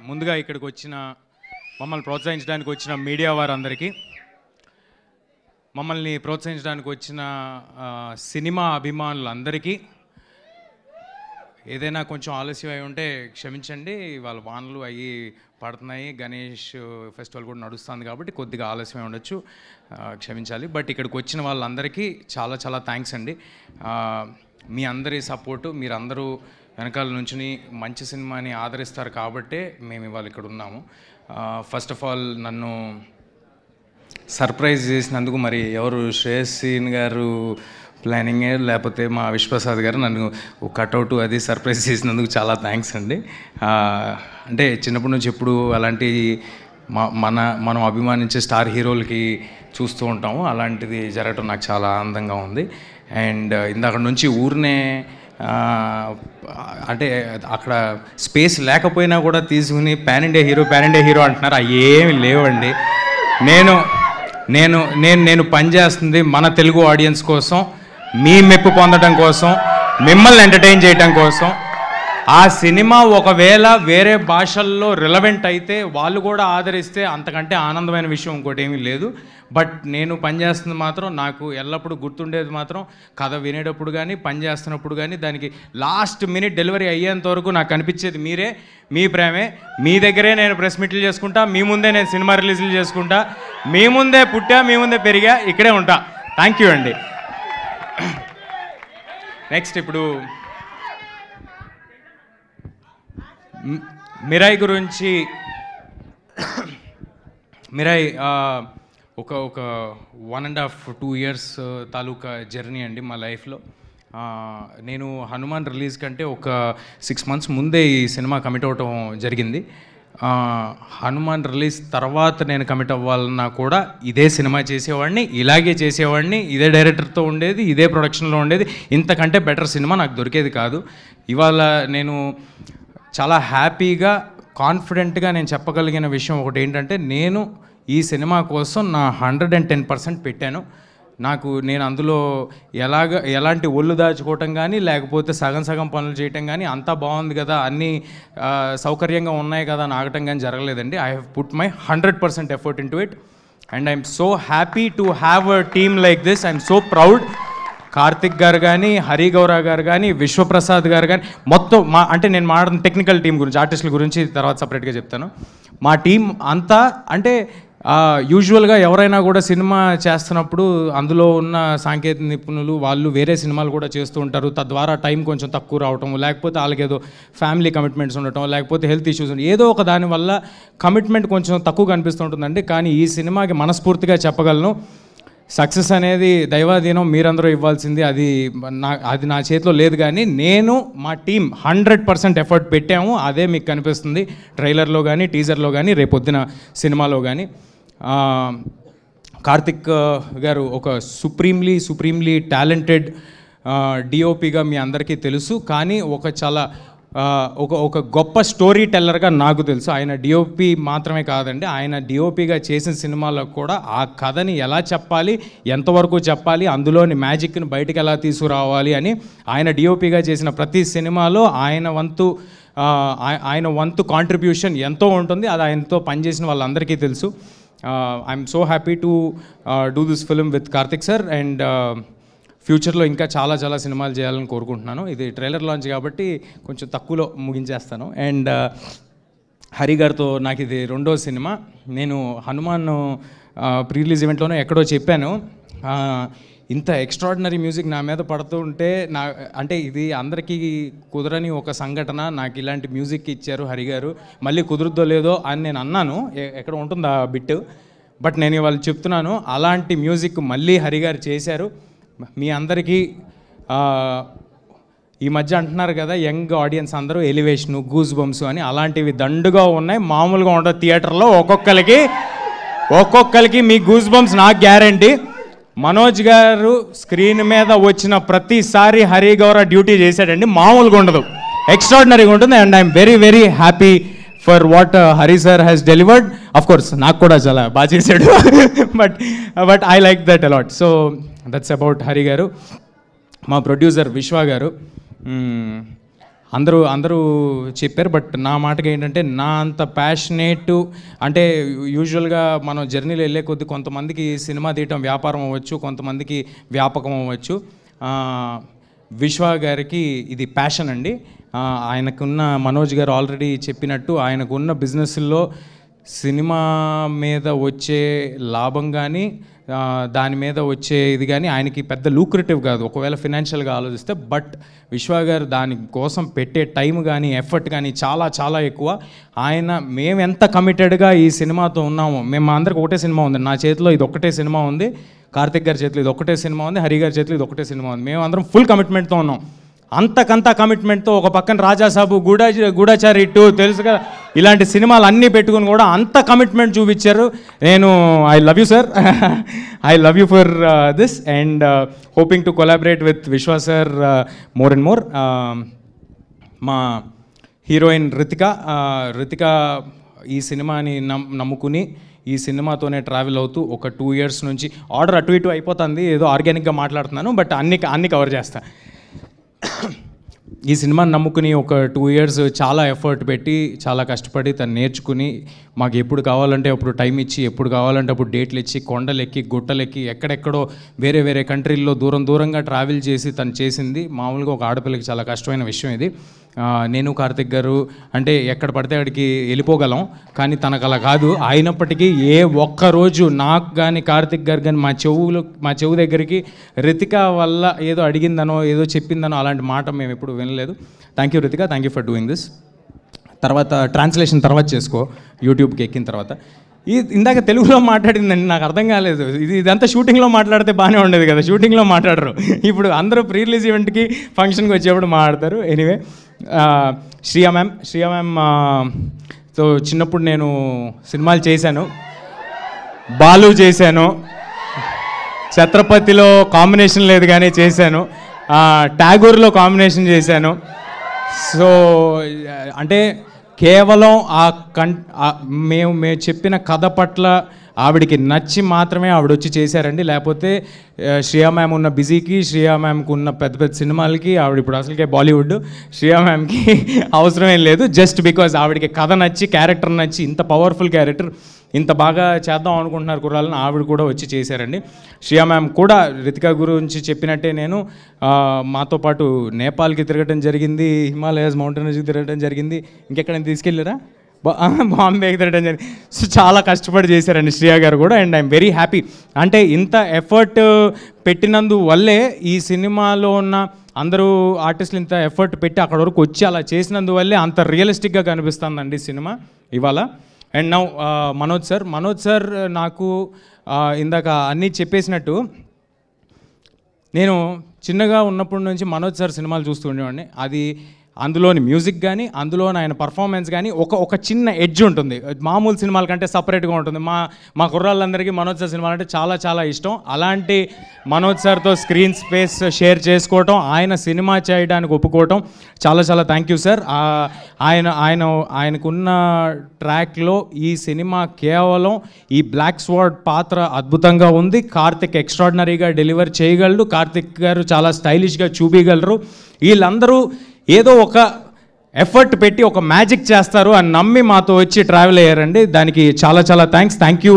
ముందుగా ఇక్కడికి వచ్చిన మమ్మల్ని ప్రోత్సహించడానికి వచ్చిన మీడియా వారందరికీ, మమ్మల్ని ప్రోత్సహించడానికి వచ్చిన సినిమా అభిమానులందరికీ, ఏదైనా కొంచెం ఆలస్యం అయి ఉంటే క్షమించండి. వాళ్ళ వానలు అవి పడుతున్నాయి, గణేష్ ఫెస్టివల్ కూడా నడుస్తుంది కాబట్టి కొద్దిగా ఆలస్యమై ఉండొచ్చు, క్షమించాలి. బట్ ఇక్కడికి వచ్చిన వాళ్ళందరికీ చాలా చాలా థ్యాంక్స్ అండి. మీ అందరి సపోర్టు, మీరందరూ వెనకాల నుంచి మంచి సినిమాని ఆదరిస్తారు కాబట్టే మేము ఇవాళ ఇక్కడ ఉన్నాము. ఫస్ట్ ఆఫ్ ఆల్ నన్ను సర్ప్రైజ్ చేసినందుకు మరి ఎవరు శ్రేయస్సీన్ గారు ప్లానింగే లేకపోతే మా విశ్వప్రసాద్ గారు నన్ను కట్అవుట్ అది సర్ప్రైజ్ చేసినందుకు చాలా థ్యాంక్స్ అండి. అంటే చిన్నప్పటి నుంచి ఎప్పుడు అలాంటి మనం అభిమానించే స్టార్ హీరోలకి చూస్తూ ఉంటాము, అలాంటిది జరగటం నాకు చాలా ఆనందంగా ఉంది. అండ్ ఇందాక నుంచి ఊరినే అంటే అక్కడ స్పేస్ లేకపోయినా కూడా తీసుకుని పాన్ ఇండియా హీరో అంటున్నారు. అవి ఏమి లేవండి. నేను పనిచేస్తుంది మన తెలుగు ఆడియన్స్ కోసం, మీ మెప్పు పొందడం కోసం, మిమ్మల్ని ఎంటర్టైన్ చేయడం కోసం. ఆ సినిమా ఒకవేళ వేరే భాషల్లో రిలవెంట్ అయితే వాళ్ళు కూడా ఆదరిస్తే అంతకంటే ఆనందమైన విషయం ఇంకోటి ఏమీ లేదు. బట్ నేను పనిచేస్తుంది మాత్రం నాకు ఎల్లప్పుడూ గుర్తుండేది మాత్రం కథ వినేటప్పుడు కానీ పనిచేస్తున్నప్పుడు కానీ దానికి లాస్ట్ మినిట్ డెలివరీ అయ్యేంత వరకు నాకు కనిపించేది మీరే, మీ ప్రేమే. మీ దగ్గరే నేను ప్రెస్ మీట్లు చేసుకుంటా, మీ ముందే నేను సినిమా రిలీజులు చేసుకుంటా, మీ ముందే పుట్టా, మీ ముందే పెరిగా, ఇక్కడే ఉంటా. థ్యాంక్ యూ అండి. నెక్స్ట్ ఇప్పుడు మిరాయి గురించి. మిరాయి ఒక 1.5-2 years తాలూకా జర్నీ అండి మా లైఫ్లో. నేను హనుమాన్ రిలీజ్ కంటే ఒక 6 months ముందే ఈ సినిమా కమిట్ అవ్వటం జరిగింది. హనుమాన్ రిలీజ్ తర్వాత నేను కమిట్ అవ్వాలన్నా కూడా ఇదే సినిమా చేసేవాడిని, ఇలాగే చేసేవాడిని, ఇదే డైరెక్టర్తో ఉండేది, ఇదే ప్రొడక్షన్లో ఉండేది. ఇంతకంటే బెటర్ సినిమా నాకు దొరికేది కాదు. ఇవాళ నేను చాలా హ్యాపీగా కాన్ఫిడెంట్గా నేను చెప్పగలిగిన విషయం ఒకటి ఏంటంటే, నేను ఈ సినిమా కోసం నా 110% పెట్టాను. నేను అందులో ఎలాంటి ఒళ్ళు దాచుకోవటం కానీ లేకపోతే సగం పనులు చేయటం కానీ అంతా బాగుంది కదా, అన్నీ సౌకర్యంగా ఉన్నాయి కదా అని ఆగటం కానీ జరగలేదండి. I have put my 100% effort into it and I'm so happy to have a team like this. I'm so proud. Karthik garu కానీ, హరి గౌరా గారు కానీ, విశ్వప్రసాద్ గారు కానీ, మొత్తం నేను మాట్లాడుతున్న టెక్నికల్ టీం గురించి, ఆర్టిస్టుల గురించి తర్వాత సపరేట్గా చెప్తాను. మా టీం అంతా అంటే యూజువల్గా ఎవరైనా కూడా సినిమా చేస్తున్నప్పుడు అందులో ఉన్న సాంకేతిక నిపుణులు వాళ్ళు వేరే సినిమాలు కూడా చేస్తూ ఉంటారు. తద్వారా టైం కొంచెం తక్కువ రావటం, లేకపోతే వాళ్ళకి ఏదో ఫ్యామిలీ కమిట్మెంట్స్ ఉండటం, లేకపోతే హెల్త్ ఇష్యూస్ ఏదో ఒక దానివల్ల కమిట్మెంట్ కొంచెం తక్కువ కనిపిస్తుంటుందండి. కానీ ఈ సినిమాకి మనస్ఫూర్తిగా చెప్పగలను, సక్సెస్ అనేది దైవాధీనం, మీరందరూ ఇవ్వాల్సింది. అది నా చేతిలో లేదు. కానీ నేను మా టీం 100% ఎఫర్ట్ పెట్టాము. అదే మీకు కనిపిస్తుంది ట్రైలర్లో కానీ, టీజర్లో కానీ, రేపొద్దున సినిమాలో కానీ. కార్తిక్ గారు ఒక సుప్రీంలీ టాలెంటెడ్ డిఓపిగా మీ అందరికీ తెలుసు. కానీ ఒక గొప్ప స్టోరీ టెల్లర్గా నాకు తెలుసు. ఆయన డిఓపి మాత్రమే కాదండి, ఆయన డిఓపిగా చేసిన సినిమాలో కూడా ఆ కథని ఎలా చెప్పాలి, ఎంతవరకు చెప్పాలి, అందులోని మ్యాజిక్ని బయటికి ఎలా తీసుకురావాలి అని ఆయన డిఓపిగా చేసిన ప్రతి సినిమాలో ఆయన వంతు కాంట్రిబ్యూషన్ ఎంతో ఉంటుంది. అది ఆయనతో పనిచేసిన వాళ్ళందరికీ తెలుసు. I'm so happy to do this film with Karthik sir. And ఫ్యూచర్లో ఇంకా చాలా సినిమాలు చేయాలని కోరుకుంటున్నాను. ఇది ట్రైలర్ లాంచ్ కాబట్టి కొంచెం తక్కువలో ముగించేస్తాను. అండ్ హరి గారితో నాకు ఇది 2వ సినిమా. నేను హనుమాన్ ప్రీ రిలీజ్ ఈవెంట్లోనే ఎక్కడో చెప్పాను, ఇంత ఎక్స్ట్రాడినరీ మ్యూజిక్ నా మీద పడుతూ ఉంటే అంటే ఇది అందరికీ కుదరని ఒక సంఘటన. నాకు ఇలాంటి మ్యూజిక్ ఇచ్చారు హరి గారు, మళ్ళీ కుదురుద్దో లేదో అని నేను అన్నాను, ఎక్కడ ఉంటుంది ఆ బిట్. బట్ నేను ఇవాళ చెప్తున్నాను, అలాంటి మ్యూజిక్ మళ్ళీ హరి గారు చేశారు. మీ అందరికీ ఈ మధ్య అంటున్నారు కదా యంగ్ ఆడియన్స్ అందరూ ఎలివేషను, గూస్ బంప్స్ అని, అలాంటివి దండుగా ఉన్నాయి. మామూలుగా ఉండదు థియేటర్లో. ఒక్కొక్కరికి మీ గూస్ బంప్స్ నాకు గ్యారంటీ. మనోజ్ గారు స్క్రీన్ మీద వచ్చిన ప్రతిసారి హరి గౌరా డ్యూటీ చేశాడండి, మామూలుగా ఉండదు, ఎక్స్ట్రాడినరీగా ఉంటుంది. And I'm very happy for what Hari sir has delivered. Of course నాకు కూడా చాలా బాగా చేశాడు, but I like that a lot. So that's about Hari గారు. మా ప్రొడ్యూసర్ విశ్వ గారు అందరూ అందరూ చెప్పారు. బట్ నా మాటకి ఏంటంటే నా అంత ప్యాషనేట్ అంటే యూజువల్గా మనం జర్నీలో వెళ్ళే కొద్దీ కొంతమందికి సినిమా తీయటం వ్యాపారం అవ్వచ్చు, కొంతమందికి వ్యాపకం అవ్వచ్చు. విశ్వ గారికి ఇది ప్యాషన్ అండి. ఆయనకున్న మనోజ్ గారు ఆల్రెడీ చెప్పినట్టు ఆయనకున్న బిజినెస్లో సినిమా మీద వచ్చే లాభం కానీ దాని మీద వచ్చే ఇది కానీ ఆయనకి పెద్ద లూక్రేటివ్ కాదు ఒకవేళ ఫినాన్షియల్గా ఆలోచిస్తే. బట్ విశ్వ గారు దానికోసం పెట్టే టైం కానీ ఎఫర్ట్ కానీ చాలా చాలా ఎక్కువ. మేము ఎంత కమిటెడ్గా ఈ సినిమాతో ఉన్నామో, మేము మా అందరికి ఒకటే సినిమా ఉంది, నా చేతిలో ఇది ఒక్కటే సినిమా ఉంది, కార్తిక్ గారి చేతిలో ఇది ఒకటే సినిమా ఉంది, హరి గారి చేతిలో ఇది ఒకటే సినిమా ఉంది. మేము అందరం ఫుల్ కమిట్మెంట్తో ఉన్నాం. అంతకంతా కమిట్మెంట్తో ఒక పక్కన రాజాసాబు, గూఢాచారి 2 తెలుసు కదా, ఇలాంటి సినిమాలు అన్నీ పెట్టుకుని కూడా అంత కమిట్మెంట్ చూపించారు. నేను I love you sir, I love you for this and hoping to collaborate with విశ్వ సార్ మోర్ అండ్ మోర్. మా హీరోయిన్ రితిక ఈ సినిమాని నమ్ముకుని ఈ సినిమాతోనే ట్రావెల్ అవుతూ ఒక 2 years నుంచి ఆర్డర్ అటు ఇటు అయిపోతుంది, ఏదో ఆర్గానిక్గా మాట్లాడుతున్నాను బట్ అన్ని కవర్ చేస్తా. ఈ సినిమాని నమ్ముకుని ఒక 2 years చాలా ఎఫర్ట్ పెట్టి చాలా కష్టపడి తను నేర్చుకుని మాకు ఎప్పుడు కావాలంటే అప్పుడు టైం ఇచ్చి ఎప్పుడు కావాలంటే అప్పుడు డేట్లు ఇచ్చి కొండలెక్కి గుట్టలెక్కి ఎక్కడెక్కడో వేరే కంట్రీల్లో దూరంగా ట్రావెల్ చేసి తను చేసింది మామూలుగా ఒక ఆడపిల్లకి చాలా కష్టమైన విషయం ఇది. నేను కార్తిక్ గారు అంటే ఎక్కడ పడితే అక్కడికి వెళ్ళిపోగలం, కానీ తనకు అలా కాదు. అయినప్పటికీ ఏ ఒక్కరోజు నాకు కానీ కార్తిక్ గారు కానీ మా చెవు దగ్గరికి రితిక వల్ల ఏదో అడిగిందనో ఏదో చెప్పిందనో అలాంటి మాట మేము ఎప్పుడు వినలేదు. Thank you Ritika, thank you for doing this. తర్వాత ట్రాన్స్లేషన్ తర్వాత చేసుకో యూట్యూబ్కి ఎక్కిన తర్వాత. ఇందాక తెలుగులో మాట్లాడిందండి, నాకు అర్థం కాలేదు. ఇదంతా షూటింగ్లో మాట్లాడితే బాగానే ఉండేది కదా, షూటింగ్లో మాట్లాడరు. ఇప్పుడు అందరూ ప్రీ రిలీజ్ ఈవెంట్కి ఫంక్షన్కి వచ్చేప్పుడు మాట్లాడతారు. ఎనీవే, శ్రియా మ్యామ్ తో చిన్నప్పుడు నేను సినిమాలు చేశాను, బాలు చేశాను, ఛత్రపతిలో కాంబినేషన్ లేదు కానీ చేశాను, ట్యాగూర్లో కాంబినేషన్ చేశాను. సో అంటే కేవలం మేము చెప్పిన కథ పట్ల ఆవిడికి నచ్చి మాత్రమే ఆవిడ వచ్చి చేశారండి. లేకపోతే శ్రియా మ్యామ్ ఉన్న బిజీకి, శ్రియా మ్యామ్కి ఉన్న పెద్ద సినిమాలకి ఆవిడ ఇప్పుడు అసలుకే బాలీవుడ్, శ్రియా మ్యామ్కి అవసరమేం లేదు. జస్ట్ బికాజ్ ఆవిడకి కథ నచ్చి, క్యారెక్టర్ నచ్చి, ఇంత పవర్ఫుల్ క్యారెక్టర్ ఇంత బాగా చేద్దాం అనుకుంటున్నారు కుర్రాలని ఆవిడ కూడా వచ్చి చేశారండి. శ్రియా మ్యామ్ కూడా రితిక గురించి చెప్పినట్టే నేను మాతో పాటు నేపాల్కి తిరగడం జరిగింది, హిమాలయాస్ మౌంటైన్స్కి తిరగడం జరిగింది, ఇంకెక్కడైనా తీసుకెళ్ళారా, బాంబేకి తిరగడం జరిగింది. సో చాలా కష్టపడి చేశారండి శ్రియా గారు కూడా. And I'm very happy. అంటే ఇంత ఎఫర్ట్ పెట్టినందువల్లే ఈ సినిమాలో ఉన్న అందరూ ఆర్టిస్టులు ఇంత ఎఫర్ట్ పెట్టి అక్కడ వరకు వచ్చి అలా చేసినందువల్లే అంత రియలిస్టిక్గా కనిపిస్తుందండి సినిమా ఇవాళ. అండ్ నౌ మనోజ్ సార్ నాకు ఇందాక అన్నీ చెప్పేసినట్టు నేను చిన్నగా ఉన్నప్పటి నుంచి మనోజ్ సార్ సినిమాలు చూస్తూ ఉండేవాడిని. అది అందులోని మ్యూజిక్ కానీ అందులోని ఆయన పర్ఫార్మెన్స్ కానీ ఒక చిన్న ఎడ్జ్ ఉంటుంది, మామూలు సినిమాల కంటే సపరేట్గా ఉంటుంది. మా కుర్రాళ్ళందరికీ మనోజ్ సార్ సినిమాలు అంటే చాలా చాలా ఇష్టం. అలాంటి మనోజ్ సార్తో స్క్రీన్ స్పేస్ షేర్ చేసుకోవటం, ఆయన సినిమా చేయడానికి ఒప్పుకోవటం చాలా చాలా థ్యాంక్ యూ సార్. ఆయనకున్న ట్రాక్లో ఈ సినిమా కేవలం ఈ బ్లాక్ స్వార్డ్ పాత్ర అద్భుతంగా ఉంది. కార్తిక్ ఎక్స్ట్రాడినరీగా డెలివర్ చేయగలడు, కార్తిక్ గారు చాలా స్టైలిష్గా చూపించగలరు. వీళ్ళందరూ ఏదో ఒక ఎఫర్ట్ పెట్టి ఒక మ్యాజిక్ చేస్తారు అని నమ్మి మాతో వచ్చి ట్రావెల్ అయ్యారండి. దానికి చాలా చాలా thank you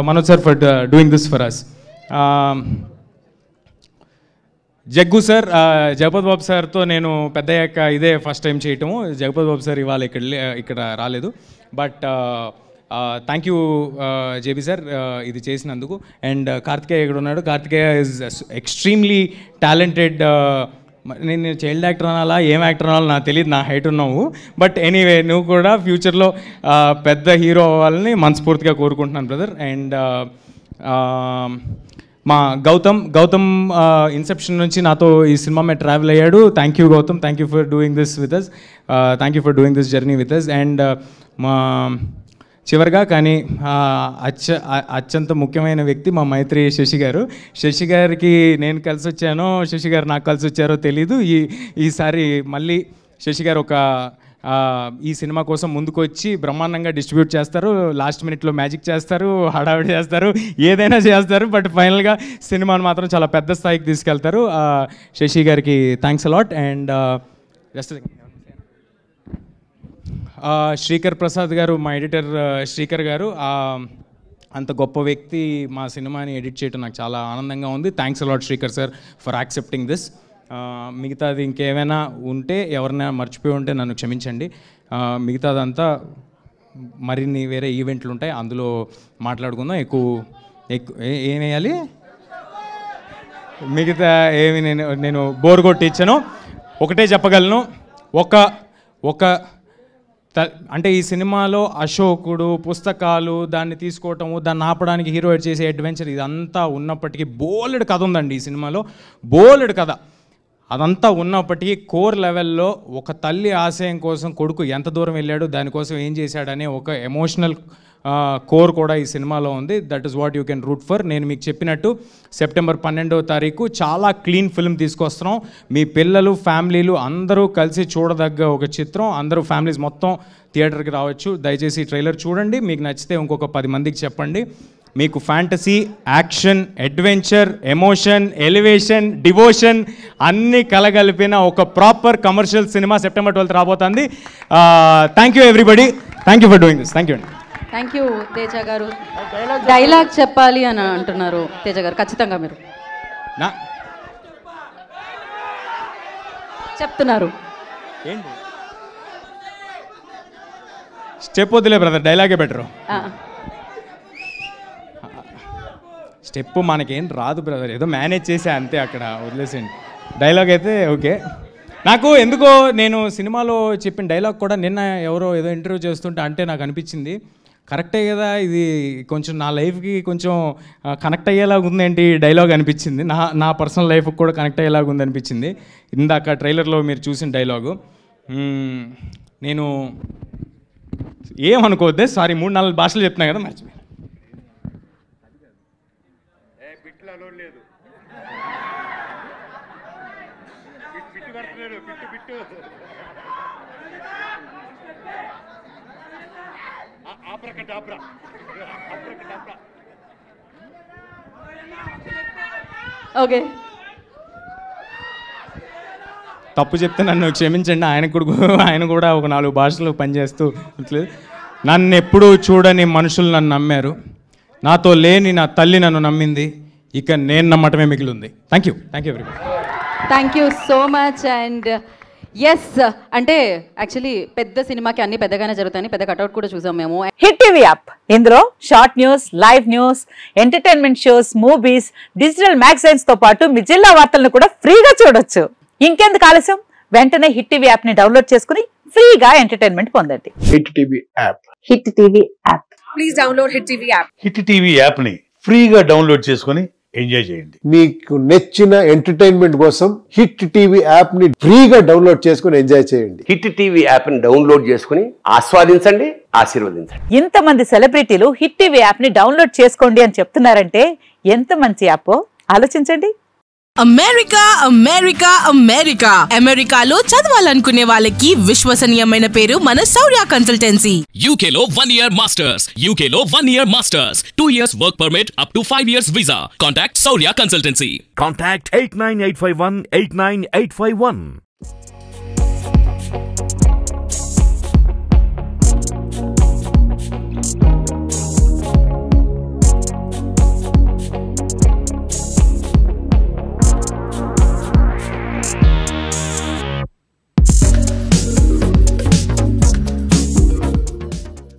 Manoj sir for doing this for us. Jaggu sir, Jagapathi Babu సార్తో నేను పెద్దయ్యాక ఇదే ఫస్ట్ టైం చేయటము. జగపతి బాబు సార్ ఇవాళ ఇక్కడ రాలేదు. But thank you JB sir ఇది చేసినందుకు. అండ్ కార్తికేయ ఇక్కడ ఉన్నాడు. Karthikeya is extremely talented. నేను చైల్డ్ యాక్టర్ అనాలా ఏం యాక్టర్ అనాలో నాకు తెలియదు, నా హైట్ ఉన్నావు. బట్ ఎనీవే నువ్వు కూడా ఫ్యూచర్లో పెద్ద హీరో అవ్వాలని మనస్ఫూర్తిగా కోరుకుంటున్నాను బ్రదర్. అండ్ మా గౌతమ్ ఇన్సెప్షన్ నుంచి నాతో ఈ సినిమా మీద ట్రావెల్ అయ్యాడు. Thank you Gautham, thank you for doing this with us, thank you for doing this journey with us. And మా చివరిగా కానీ అత్యంత ముఖ్యమైన వ్యక్తి మా మైత్రి శశి గారు. శశి గారికి నేను కలిసి వచ్చానో శశి గారు నాకు కలిసి వచ్చారో తెలీదు. ఈసారి మళ్ళీ శశి గారు ఈ సినిమా కోసం ముందుకు వచ్చి బ్రహ్మాండంగా డిస్ట్రిబ్యూట్ చేస్తారు, లాస్ట్ మినిట్లో మ్యాజిక్ చేస్తారు, హడావిడి చేస్తారు, ఏదైనా చేస్తారు. బట్ ఫైనల్గా సినిమాను మాత్రం చాలా పెద్ద స్థాయికి తీసుకెళ్తారు. శశి గారికి thanks a lot. And just Srikar Prasad గారు, మా ఎడిటర్ శ్రీకర్ గారు, అంత గొప్ప వ్యక్తి మా సినిమాని ఎడిట్ చేయడం నాకు చాలా ఆనందంగా ఉంది. Thanks a lot Srikar sir for accepting this. మిగతాది ఇంకేమైనా ఉంటే, ఎవరైనా మర్చిపోయి ఉంటే నన్ను క్షమించండి. మిగతాదంతా మరిన్ని వేరే ఈవెంట్లు ఉంటాయి, అందులో మాట్లాడుకుందాం. ఏం వేయాలి, మిగతా ఏమి నేను బోర్ కొట్టించాను. ఒకటే చెప్పగలను, అంటే ఈ సినిమాలో అశోకుడు, పుస్తకాలు, దాన్ని తీసుకోవటము, దాన్ని ఆపడానికి హీరో చేసే అడ్వెంచర్, ఇదంతా ఉన్నప్పటికీ బోలెడు కథ ఉందండి ఈ సినిమాలో, బోలెడు కథ. అదంతా ఉన్నప్పటికీ కోర్ లెవెల్లో ఒక తల్లి ఆశయం కోసం కొడుకు ఎంత దూరం వెళ్ళాడు, దానికోసం ఏం చేశాడనే ఒక ఎమోషనల్ కోర్ కూడా ఈ సినిమాలో ఉంది. That is what you can root for. నేను మీకు చెప్పినట్టు సెప్టెంబర్ 12వ తారీఖు చాలా క్లీన్ ఫిల్మ్ తీసుకొస్తున్నాం. మీ పిల్లలు, ఫ్యామిలీలు అందరూ కలిసి చూడదగ్గ ఒక చిత్రం. అందరూ ఫ్యామిలీస్ మొత్తం థియేటర్కి రావచ్చు. దయచేసి ట్రైలర్ చూడండి, మీకు నచ్చితే ఇంకొక 10 మందికి చెప్పండి. మీకు fantasy, action, adventure, emotion, elevation, devotion అన్నీ కలగలిపిన ఒక ప్రాపర్ కమర్షియల్ సినిమా సెప్టెంబర్ 12 రాబోతుంది. Thank you everybody, thank you for doing this. Thank you అండి. థ్యాంక్ యూ తేజ గారు. డైలాగ్ చెప్పాలి అని అంటున్నారు తేజ గారు, ఖచ్చితంగా మీరు చెప్తున్నారు. ఏంటి స్టెప్ వద్దులే బ్రదర్, డైలాగే బెటరు. స్టెప్ మనకేం రాదు బ్రదర్, ఏదో మేనేజ్ చేసా అంతే, అక్కడ వదిలేసేయండి. డైలాగ్ అయితే ఓకే. నాకు ఎందుకో నేను సినిమాలో చెప్పిన డైలాగ్ కూడా నిన్న ఎవరో ఏదో ఇంటర్వ్యూ చేస్తుంటే అంటే నాకు అనిపించింది, కరెక్టే కదా, ఇది కొంచెం నా లైఫ్కి కొంచెం కనెక్ట్ అయ్యేలాగా ఉందేంటి డైలాగ్ అనిపించింది. నా పర్సనల్ లైఫ్కి కూడా కనెక్ట్ అయ్యేలాగా ఉంది అనిపించింది ఇందాక ట్రైలర్లో మీరు చూసిన డైలాగు. నేను ఏమనుకోవద్దే, సారీ 3-4 భాషలు చెప్తున్నా కదా, మర్చిపోయి. ఓకే, తప్పు చెప్తే నన్ను క్షమించండి. ఆయన కూడా ఒక 4 భాషలు పనిచేస్తూ నన్ను ఎప్పుడూ చూడని మనుషులు నన్ను నమ్మారు, నాతో లేని నా తల్లి నన్ను నమ్మింది, ఇక నేను నమ్మటమే మిగిలి ఉంది. Thank you everybody. Thank you so much. And yes, అంటే యాక్చువల్లీ పెద్ద సినిమాకి అన్ని పెద్దగానే జరుగుతాయని పెద్ద కట్అవుట్ కూడా చూసాం మేము. హిట్ టీవీ యాప్, ఇందులో short news, live news, entertainment shows, movies, digital magazines తో పాటు మీ జిల్లా వార్తలను కూడా ఫ్రీగా చూడొచ్చు. ఇంకెందుకు ఆలస్యం, వెంటనే హిట్ టీవీ యాప్ ని డౌన్లోడ్ చేసుకుని ఫ్రీగా ఎంటర్టైన్మెంట్ పొందండి. Hit TV app. Hit TV app. Please download hit TV app. Hit TV app ని ఫ్రీగా డౌన్లోడ్ చేసుకుని ఎంజాయ్ చేయండి. మీకు నచ్చిన ఎంటర్టైన్మెంట్ కోసం హిట్ టీవీ యాప్ ని ఫ్రీగా డౌన్లోడ్ చేసుకుని ఎంజాయ్ చేయండి. హిట్ టీవీ యాప్ ని డౌన్లోడ్ చేసుకుని ఆస్వాదించండి, ఆశీర్వదించండి. ఇంతమంది సెలబ్రిటీలు హిట్ టీవీ యాప్ ని డౌన్లోడ్ చేసుకోండి అని చెప్తున్నారంటే ఎంత మంచి యాప్ ఆలోచించండి. అమెరికా అమెరికా అమెరికా అమెరికాలో చదవాలనుకునే వాళ్ళకి విశ్వసనీయమైన పేరు మన శౌర్య కన్సల్టెన్సీ. UK లో 1 year masters, UK లో 1 year masters, 2 years work permit up to 5 years visa. Contact Saurya Consultancy. Contact 89851 89851.